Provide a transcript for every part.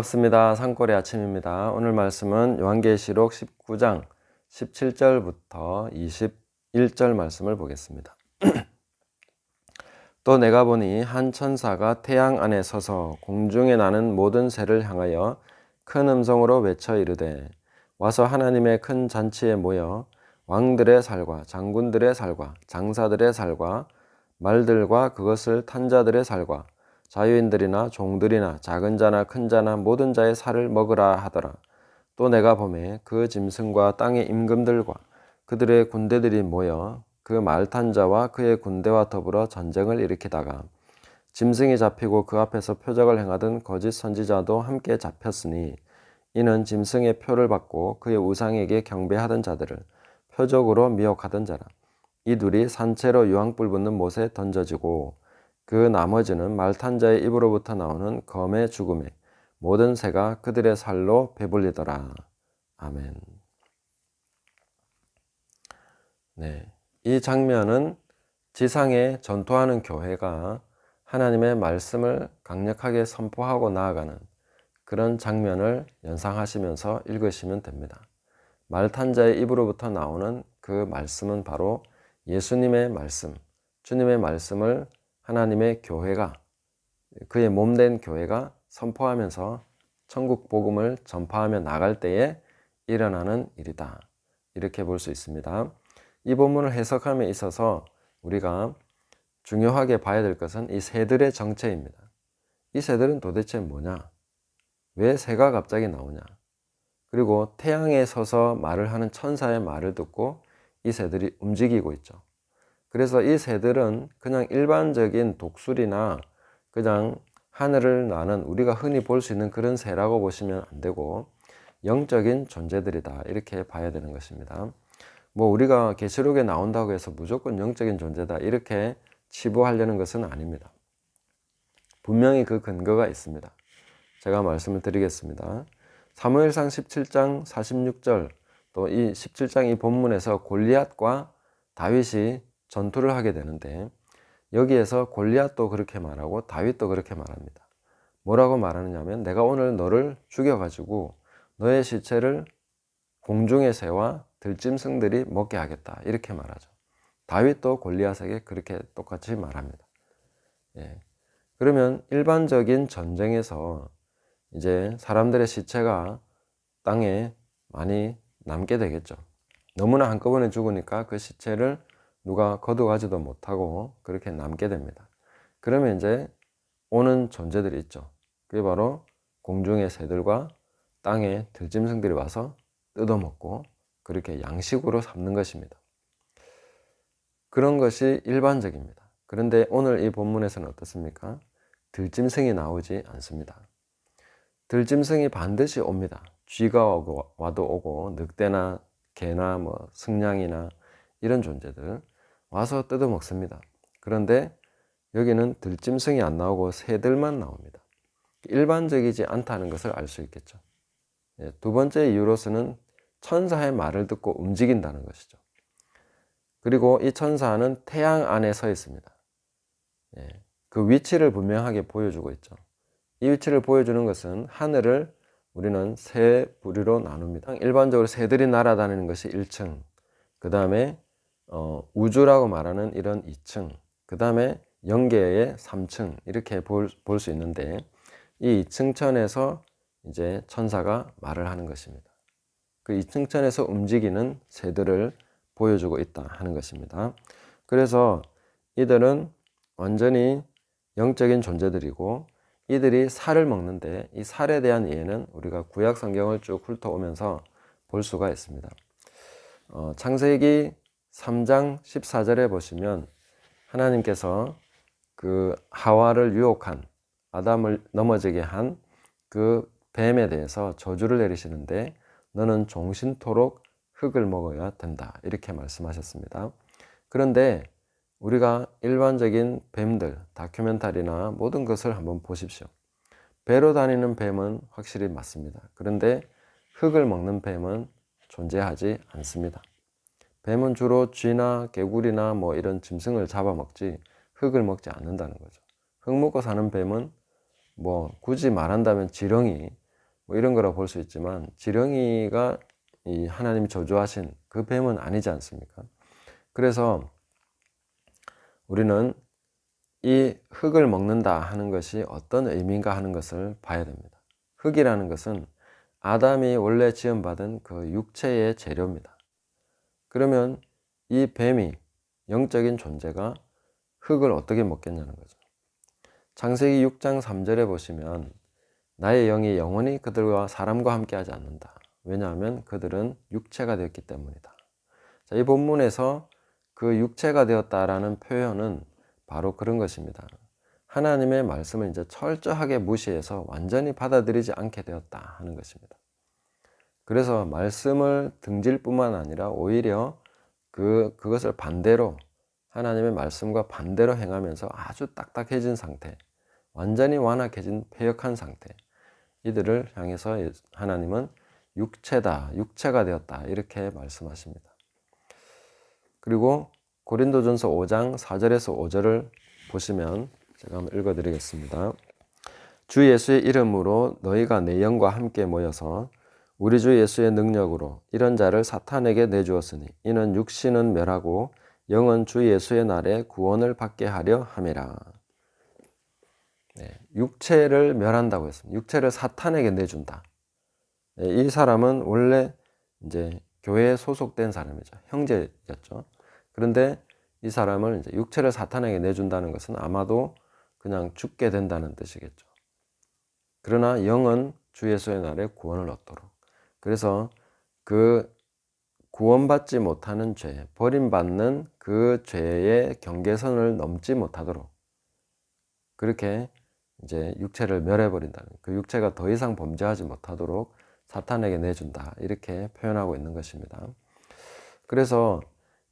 반갑습니다. 산골의 아침입니다. 오늘 말씀은 요한계시록 19장 17절부터 21절 말씀을 보겠습니다. 또 내가 보니 한 천사가 태양 안에 서서 공중에 나는 모든 새를 향하여 큰 음성으로 외쳐 이르되 와서 하나님의 큰 잔치에 모여 왕들의 살과 장군들의 살과 장사들의 살과 말들과 그것을 탄 자들의 살과 자유인들이나 종들이나 작은 자나 큰 자나 모든 자의 살을 먹으라 하더라. 또 내가 보매 그 짐승과 땅의 임금들과 그들의 군대들이 모여 그 말 탄 자와 그의 군대와 더불어 전쟁을 일으키다가 짐승이 잡히고 그 앞에서 표적을 행하던 거짓 선지자도 함께 잡혔으니 이는 짐승의 표를 받고 그의 우상에게 경배하던 자들을 표적으로 미혹하던 자라. 이 둘이 산채로 유황불 붙는 못에 던져지고 그 나머지는 말 탄 자의 입으로부터 나오는 검의 죽음에 모든 새가 그들의 살로 배불리더라. 아멘. 네, 이 장면은 지상에 전투하는 교회가 하나님의 말씀을 강력하게 선포하고 나아가는 그런 장면을 연상하시면서 읽으시면 됩니다. 말 탄 자의 입으로부터 나오는 그 말씀은 바로 예수님의 말씀, 주님의 말씀을 하나님의 교회가, 그의 몸된 교회가 선포하면서 천국 복음을 전파하며 나갈 때에 일어나는 일이다. 이렇게 볼 수 있습니다. 이 본문을 해석함에 있어서 우리가 중요하게 봐야 될 것은 이 새들의 정체입니다. 이 새들은 도대체 뭐냐? 왜 새가 갑자기 나오냐? 그리고 태양에 서서 말을 하는 천사의 말을 듣고 이 새들이 움직이고 있죠. 그래서 이 새들은 그냥 일반적인 독수리나 그냥 하늘을 나는 우리가 흔히 볼 수 있는 그런 새라고 보시면 안 되고 영적인 존재들이다. 이렇게 봐야 되는 것입니다. 뭐 우리가 계시록에 나온다고 해서 무조건 영적인 존재다. 이렇게 치부하려는 것은 아닙니다. 분명히 그 근거가 있습니다. 제가 말씀을 드리겠습니다. 사무엘상 17장 46절 또 이 17장 이 본문에서 골리앗과 다윗이 전투를 하게 되는데 여기에서 골리앗도 그렇게 말하고 다윗도 그렇게 말합니다. 뭐라고 말하느냐면 내가 오늘 너를 죽여가지고 너의 시체를 공중의 새와 들짐승들이 먹게 하겠다. 이렇게 말하죠. 다윗도 골리앗에게 그렇게 똑같이 말합니다. 예. 그러면 일반적인 전쟁에서 이제 사람들의 시체가 땅에 많이 남게 되겠죠. 너무나 한꺼번에 죽으니까 그 시체를 누가 거두가지도 못하고 그렇게 남게 됩니다. 그러면 이제 오는 존재들이 있죠. 그게 바로 공중의 새들과 땅의 들짐승들이 와서 뜯어먹고 그렇게 양식으로 삼는 것입니다. 그런 것이 일반적입니다. 그런데 오늘 이 본문에서는 어떻습니까? 들짐승이 나오지 않습니다. 들짐승이 반드시 옵니다. 쥐가 와도 오고 늑대나 개나 뭐 승냥이나 이런 존재들 와서 뜯어먹습니다. 그런데 여기는 들짐승이 안 나오고 새들만 나옵니다. 일반적이지 않다는 것을 알 수 있겠죠. 두 번째 이유로서는 천사의 말을 듣고 움직인다는 것이죠. 그리고 이 천사는 태양 안에 서 있습니다. 그 위치를 분명하게 보여주고 있죠. 이 위치를 보여주는 것은 하늘을 우리는 세 부류로 나눕니다. 일반적으로 새들이 날아다니는 것이 1층, 그 다음에 우주라고 말하는 이런 2층, 그 다음에 영계의 3층 이렇게 볼 수 있는데 이 2층천에서 이제 천사가 말을 하는 것입니다. 그 2층천에서 움직이는 새들을 보여주고 있다 하는 것입니다. 그래서 이들은 완전히 영적인 존재들이고 이들이 살을 먹는데 이 살에 대한 이해는 우리가 구약 성경을 쭉 훑어오면서 볼 수가 있습니다. 창세기 3장 14절에 보시면 하나님께서 그 하와를 유혹한 아담을 넘어지게 한 그 뱀에 대해서 저주를 내리시는데 너는 종신토록 흙을 먹어야 된다 이렇게 말씀하셨습니다. 그런데 우리가 일반적인 뱀들, 다큐멘터리나 모든 것을 한번 보십시오. 배로 다니는 뱀은 확실히 맞습니다. 그런데 흙을 먹는 뱀은 존재하지 않습니다. 뱀은 주로 쥐나 개구리나 뭐 이런 짐승을 잡아먹지 흙을 먹지 않는다는 거죠. 흙 먹고 사는 뱀은 뭐 굳이 말한다면 지렁이, 뭐 이런 거라 볼 수 있지만 지렁이가 이 하나님이 저주하신 그 뱀은 아니지 않습니까? 그래서 우리는 이 흙을 먹는다 하는 것이 어떤 의미인가 하는 것을 봐야 됩니다. 흙이라는 것은 아담이 원래 지음받은 그 육체의 재료입니다. 그러면 이 뱀이 영적인 존재가 흙을 어떻게 먹겠냐는 거죠. 창세기 6장 3절에 보시면 나의 영이 영원히 그들과 사람과 함께 하지 않는다. 왜냐하면 그들은 육체가 되었기 때문이다. 자, 이 본문에서 그 육체가 되었다라는 표현은 바로 그런 것입니다. 하나님의 말씀을 이제 철저하게 무시해서 완전히 받아들이지 않게 되었다 하는 것입니다. 그래서 말씀을 등질 뿐만 아니라 오히려 그것을 반대로 하나님의 말씀과 반대로 행하면서 아주 딱딱해진 상태, 완전히 완악해진 패역한 상태, 이들을 향해서 하나님은 육체다, 육체가 되었다 이렇게 말씀하십니다. 그리고 고린도전서 5장 4절에서 5절을 보시면 제가 한번 읽어드리겠습니다. 주 예수의 이름으로 너희가 내 영과 함께 모여서 우리 주 예수의 능력으로 이런 자를 사탄에게 내주었으니 이는 육신은 멸하고 영은 주 예수의 날에 구원을 받게 하려 함이라. 네, 육체를 멸한다고 했습니다. 육체를 사탄에게 내준다. 네, 이 사람은 원래 이제 교회에 소속된 사람이죠. 형제였죠. 그런데 이 사람을 이제 육체를 사탄에게 내준다는 것은 아마도 그냥 죽게 된다는 뜻이겠죠. 그러나 영은 주 예수의 날에 구원을 얻도록. 그래서 그 구원받지 못하는 죄, 버림받는 그 죄의 경계선을 넘지 못하도록 그렇게 이제 육체를 멸해버린다는, 그 육체가 더 이상 범죄하지 못하도록 사탄에게 내준다 이렇게 표현하고 있는 것입니다. 그래서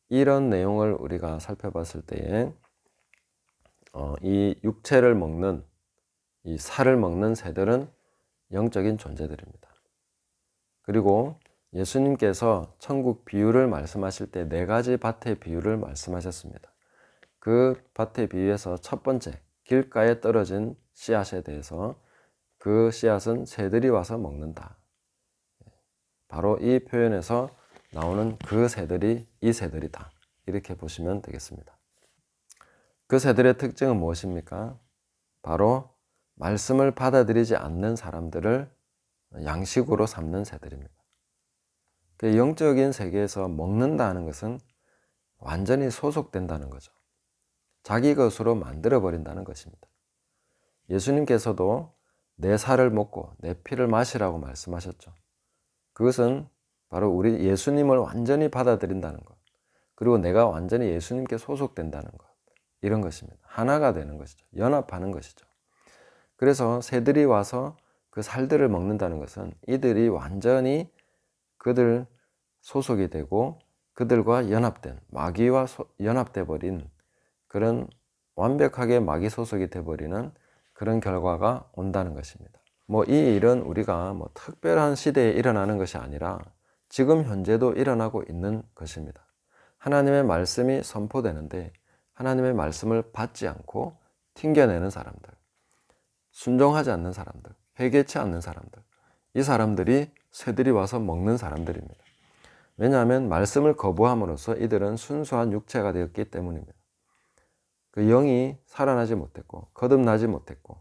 이런 내용을 우리가 살펴봤을 때에 이 육체를 먹는, 이 살을 먹는 새들은 영적인 존재들입니다. 그리고 예수님께서 천국 비유를 말씀하실 때 4가지 밭의 비유를 말씀하셨습니다. 그 밭의 비유에서 첫 번째, 길가에 떨어진 씨앗에 대해서 그 씨앗은 새들이 와서 먹는다. 바로 이 표현에서 나오는 그 새들이 이 새들이다. 이렇게 보시면 되겠습니다. 그 새들의 특징은 무엇입니까? 바로 말씀을 받아들이지 않는 사람들을 양식으로 삼는 새들입니다. 그 영적인 세계에서 먹는다는 것은 완전히 소속된다는 거죠. 자기 것으로 만들어버린다는 것입니다. 예수님께서도 내 살을 먹고 내 피를 마시라고 말씀하셨죠. 그것은 바로 우리 예수님을 완전히 받아들인다는 것, 그리고 내가 완전히 예수님께 소속된다는 것, 이런 것입니다. 하나가 되는 것이죠. 연합하는 것이죠. 그래서 새들이 와서 그 살들을 먹는다는 것은 이들이 완전히 그들 소속이 되고 그들과 연합된, 마귀와 연합돼 버린, 그런 완벽하게 마귀 소속이 돼 버리는 그런 결과가 온다는 것입니다. 이 일은 우리가 특별한 시대에 일어나는 것이 아니라 지금 현재도 일어나고 있는 것입니다. 하나님의 말씀이 선포되는데 하나님의 말씀을 받지 않고 튕겨내는 사람들, 순종하지 않는 사람들, 회개치 않는 사람들, 이 사람들이 새들이 와서 먹는 사람들입니다. 왜냐하면 말씀을 거부함으로써 이들은 순수한 육체가 되었기 때문입니다. 그 영이 살아나지 못했고 거듭나지 못했고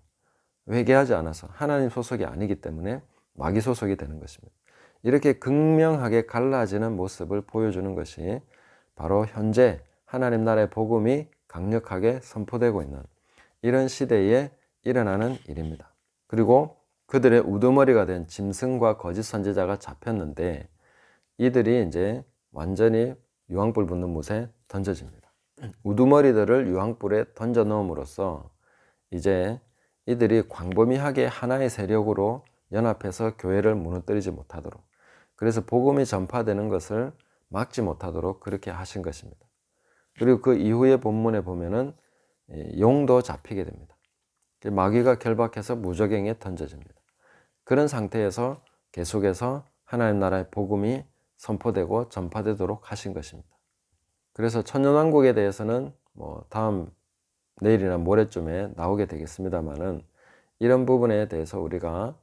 회개하지 않아서 하나님 소속이 아니기 때문에 마귀 소속이 되는 것입니다. 이렇게 극명하게 갈라지는 모습을 보여주는 것이 바로 현재 하나님 나라의 복음이 강력하게 선포되고 있는 이런 시대에 일어나는 일입니다. 그리고 그들의 우두머리가 된 짐승과 거짓 선지자가 잡혔는데 이들이 이제 완전히 유황불 붙는 못에 던져집니다. 우두머리들을 유황불에 던져 넣음으로써 이제 이들이 광범위하게 하나의 세력으로 연합해서 교회를 무너뜨리지 못하도록, 그래서 복음이 전파되는 것을 막지 못하도록 그렇게 하신 것입니다. 그리고 그 이후의 본문에 보면은 용도 잡히게 됩니다. 마귀가 결박해서 무저갱에 던져집니다. 그런 상태에서 계속해서 하나님 나라의 복음이 선포되고 전파되도록 하신 것입니다. 그래서 천년왕국에 대해서는 다음 내일이나 모레쯤에 나오게 되겠습니다만은 이런 부분에 대해서 우리가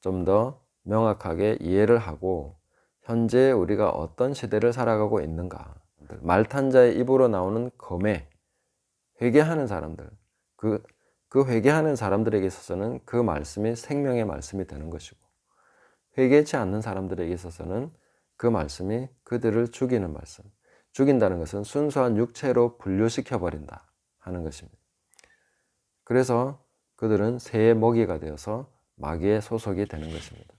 좀 더 명확하게 이해를 하고 현재 우리가 어떤 시대를 살아가고 있는가, 말탄 자의 입으로 나오는 검에 회개하는 사람들, 그 회개하는 사람들에게 있어서는 그 말씀이 생명의 말씀이 되는 것이고, 회개치 않는 사람들에게 있어서는 그 말씀이 그들을 죽이는 말씀, 죽인다는 것은 순수한 육체로 분류시켜 버린다 하는 것입니다. 그래서 그들은 새의 먹이가 되어서 마귀의 소속이 되는 것입니다.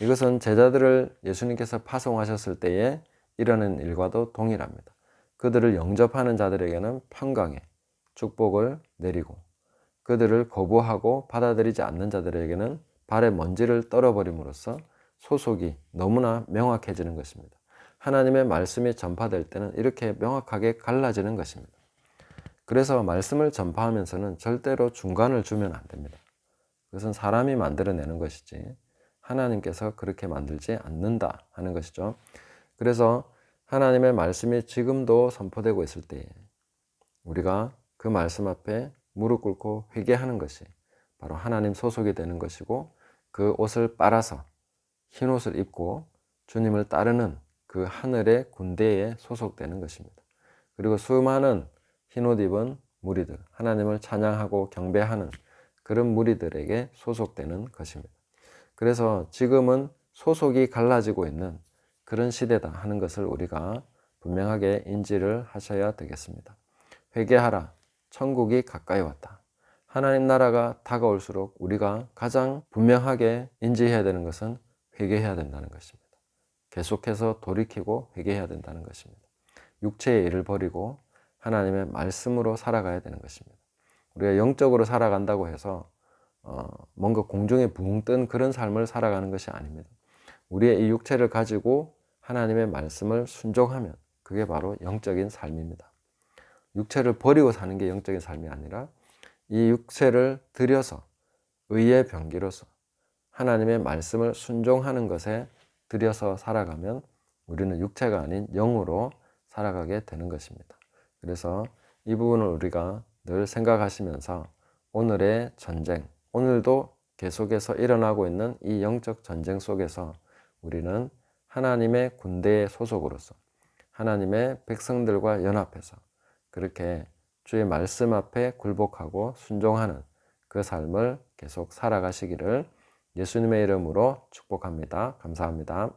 이것은 제자들을 예수님께서 파송하셨을 때에 일어난 일과도 동일합니다. 그들을 영접하는 자들에게는 평강의 축복을 내리고, 그들을 거부하고 받아들이지 않는 자들에게는 발에 먼지를 떨어버림으로써 소속이 너무나 명확해지는 것입니다. 하나님의 말씀이 전파될 때는 이렇게 명확하게 갈라지는 것입니다. 그래서 말씀을 전파하면서는 절대로 중간을 주면 안 됩니다. 그것은 사람이 만들어내는 것이지 하나님께서 그렇게 만들지 않는다 하는 것이죠. 그래서 하나님의 말씀이 지금도 선포되고 있을 때에 우리가 그 말씀 앞에 무릎 꿇고 회개하는 것이 바로 하나님 소속이 되는 것이고, 그 옷을 빨아서 흰 옷을 입고 주님을 따르는 그 하늘의 군대에 소속되는 것입니다. 그리고 수많은 흰 옷 입은 무리들, 하나님을 찬양하고 경배하는 그런 무리들에게 소속되는 것입니다. 그래서 지금은 소속이 갈라지고 있는 그런 시대다 하는 것을 우리가 분명하게 인지를 하셔야 되겠습니다. 회개하라, 천국이 가까이 왔다. 하나님 나라가 다가올수록 우리가 가장 분명하게 인지해야 되는 것은 회개해야 된다는 것입니다. 계속해서 돌이키고 회개해야 된다는 것입니다. 육체의 일을 버리고 하나님의 말씀으로 살아가야 되는 것입니다. 우리가 영적으로 살아간다고 해서 뭔가 공중에 붕 뜬 그런 삶을 살아가는 것이 아닙니다. 우리의 이 육체를 가지고 하나님의 말씀을 순종하면 그게 바로 영적인 삶입니다. 육체를 버리고 사는 게 영적인 삶이 아니라 이 육체를 들여서 의의 병기로서 하나님의 말씀을 순종하는 것에 들여서 살아가면 우리는 육체가 아닌 영으로 살아가게 되는 것입니다. 그래서 이 부분을 우리가 늘 생각하시면서 오늘의 전쟁, 오늘도 계속해서 일어나고 있는 이 영적 전쟁 속에서 우리는 하나님의 군대의 소속으로서 하나님의 백성들과 연합해서 그렇게 주의 말씀 앞에 굴복하고 순종하는 그 삶을 계속 살아가시기를 예수님의 이름으로 축복합니다. 감사합니다.